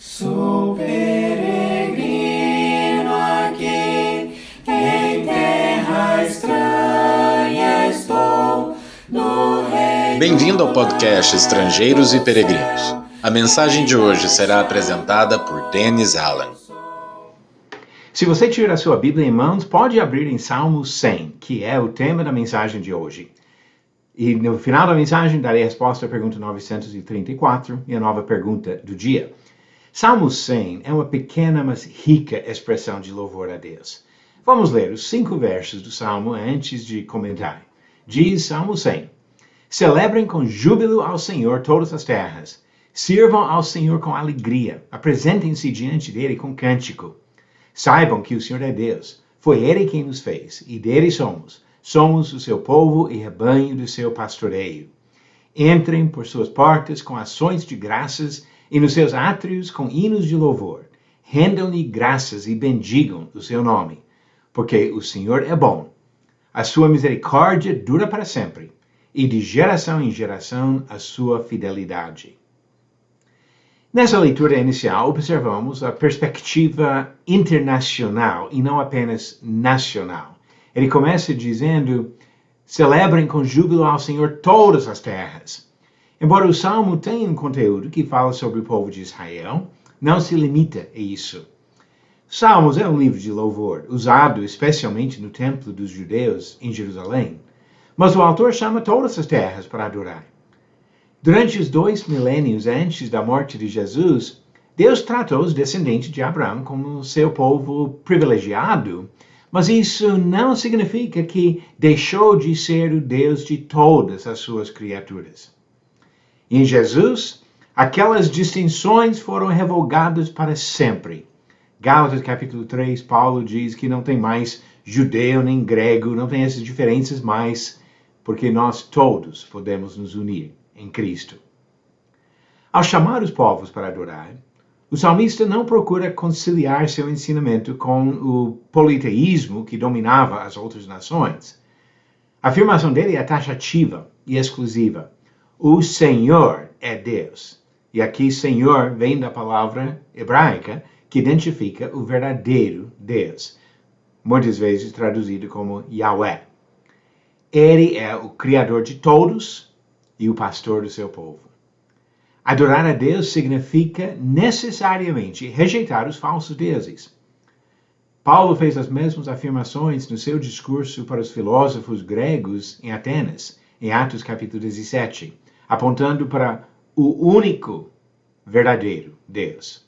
Sou peregrino aqui, em terra estranha estou, no reino. Bem-vindo ao podcast Estrangeiros e Peregrinos. A mensagem de hoje será apresentada por Dennis Allen. Se você tiver a sua Bíblia em mãos, pode abrir em Salmo 100, que é o tema da mensagem de hoje. E no final da mensagem darei a resposta à pergunta 934 e a nova pergunta do dia. Salmo 100 é uma pequena, mas rica expressão de louvor a Deus. Vamos ler os 5 versos do Salmo antes de comentar. Diz Salmo 100: Celebrem com júbilo ao Senhor todas as terras. Sirvam ao Senhor com alegria. Apresentem-se diante dele com cântico. Saibam que o Senhor é Deus. Foi ele quem nos fez, e dele somos. Somos o seu povo e rebanho do seu pastoreio. Entrem por suas portas com ações de graças e nos seus átrios com hinos de louvor. Rendam-lhe graças e bendigam o seu nome, porque o Senhor é bom. A sua misericórdia dura para sempre, e de geração em geração a sua fidelidade. Nessa leitura inicial, observamos a perspectiva internacional e não apenas nacional. Ele começa dizendo: celebrem com júbilo ao Senhor todas as terras. Embora o Salmo tenha um conteúdo que fala sobre o povo de Israel, não se limita a isso. Salmos é um livro de louvor, usado especialmente no templo dos judeus em Jerusalém, mas o autor chama todas as terras para adorar. Durante os 2 milênios antes da morte de Jesus, Deus tratou os descendentes de Abraão como seu povo privilegiado, mas isso não significa que deixou de ser o Deus de todas as suas criaturas. Em Jesus, aquelas distinções foram revogadas para sempre. Gálatas capítulo 3, Paulo diz que não tem mais judeu nem grego, não tem essas diferenças mais, porque nós todos podemos nos unir em Cristo. Ao chamar os povos para adorar, o salmista não procura conciliar seu ensinamento com o politeísmo que dominava as outras nações. A afirmação dele é taxativa e exclusiva. O Senhor é Deus. E aqui Senhor vem da palavra hebraica que identifica o verdadeiro Deus, muitas vezes traduzido como Yahweh. Ele é o Criador de todos e o pastor do seu povo. Adorar a Deus significa necessariamente rejeitar os falsos deuses. Paulo fez as mesmas afirmações no seu discurso para os filósofos gregos em Atenas, em Atos capítulo 17, apontando para o único verdadeiro Deus.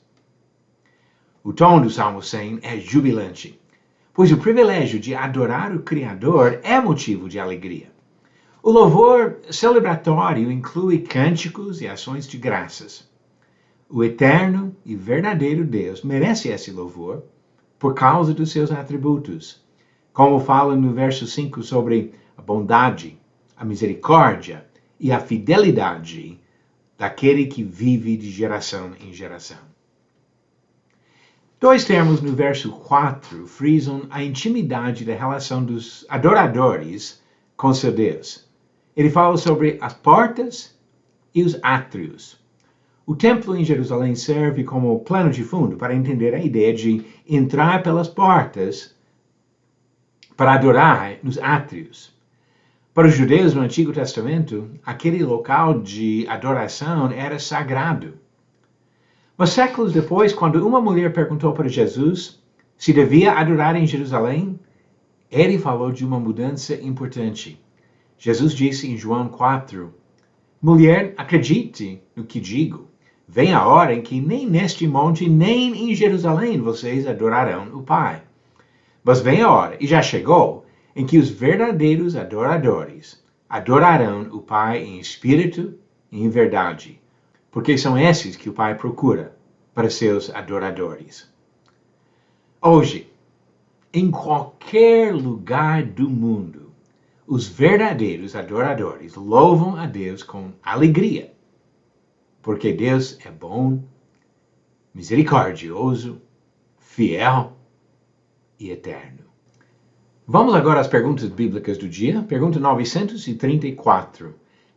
O tom do Salmo 100 é jubilante, pois o privilégio de adorar o Criador é motivo de alegria. O louvor celebratório inclui cânticos e ações de graças. O eterno e verdadeiro Deus merece esse louvor por causa dos seus atributos, como fala no verso 5 sobre a bondade, a misericórdia e a fidelidade daquele que vive de geração em geração. 2 termos no verso 4 frisam a intimidade da relação dos adoradores com seu Deus. Ele fala sobre as portas e os átrios. O templo em Jerusalém serve como plano de fundo para entender a ideia de entrar pelas portas para adorar nos átrios. Para os judeus no Antigo Testamento, aquele local de adoração era sagrado. Mas séculos depois, quando uma mulher perguntou para Jesus se devia adorar em Jerusalém, ele falou de uma mudança importante. Jesus disse em João 4, mulher, acredite no que digo. Vem a hora em que nem neste monte, nem em Jerusalém vocês adorarão o Pai. Mas vem a hora, e já chegou, em que os verdadeiros adoradores adorarão o Pai em espírito e em verdade, porque são esses que o Pai procura para seus adoradores. Hoje, em qualquer lugar do mundo, os verdadeiros adoradores louvam a Deus com alegria, porque Deus é bom, misericordioso, fiel e eterno. Vamos agora às perguntas bíblicas do dia. Pergunta 934.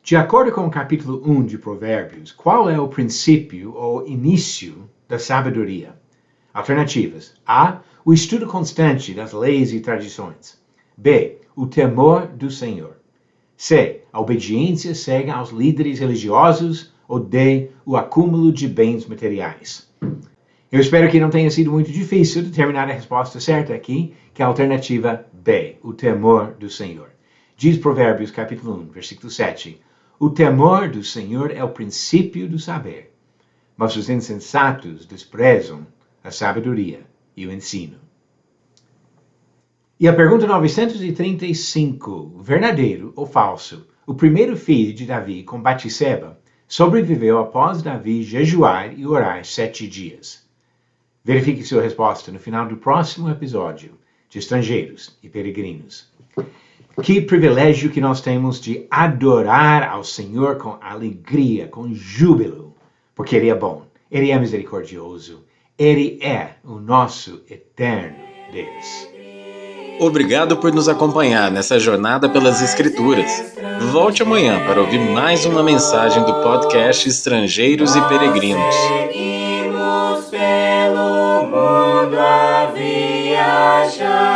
De acordo com o capítulo 1 de Provérbios, qual é o princípio ou início da sabedoria? Alternativas. A. O estudo constante das leis e tradições. B. O temor do Senhor. C. A obediência cega aos líderes religiosos. Ou D. O acúmulo de bens materiais. Eu espero que não tenha sido muito difícil determinar a resposta certa aqui, que é a alternativa B. O temor do Senhor. Diz Provérbios capítulo 1, versículo 7. O temor do Senhor é o princípio do saber, mas os insensatos desprezam a sabedoria e o ensino. E a pergunta 935, verdadeiro ou falso? O primeiro filho de Davi com Batseba sobreviveu após Davi jejuar e orar 7 dias. Verifique sua resposta no final do próximo episódio de Estrangeiros e Peregrinos. Que privilégio que nós temos de adorar ao Senhor com alegria, com júbilo, porque Ele é bom, Ele é misericordioso, Ele é o nosso eterno Deus. Obrigado por nos acompanhar nessa jornada pelas Escrituras. Volte amanhã para ouvir mais uma mensagem do podcast Estrangeiros e Peregrinos. Seguimos pelo mundo a viajar.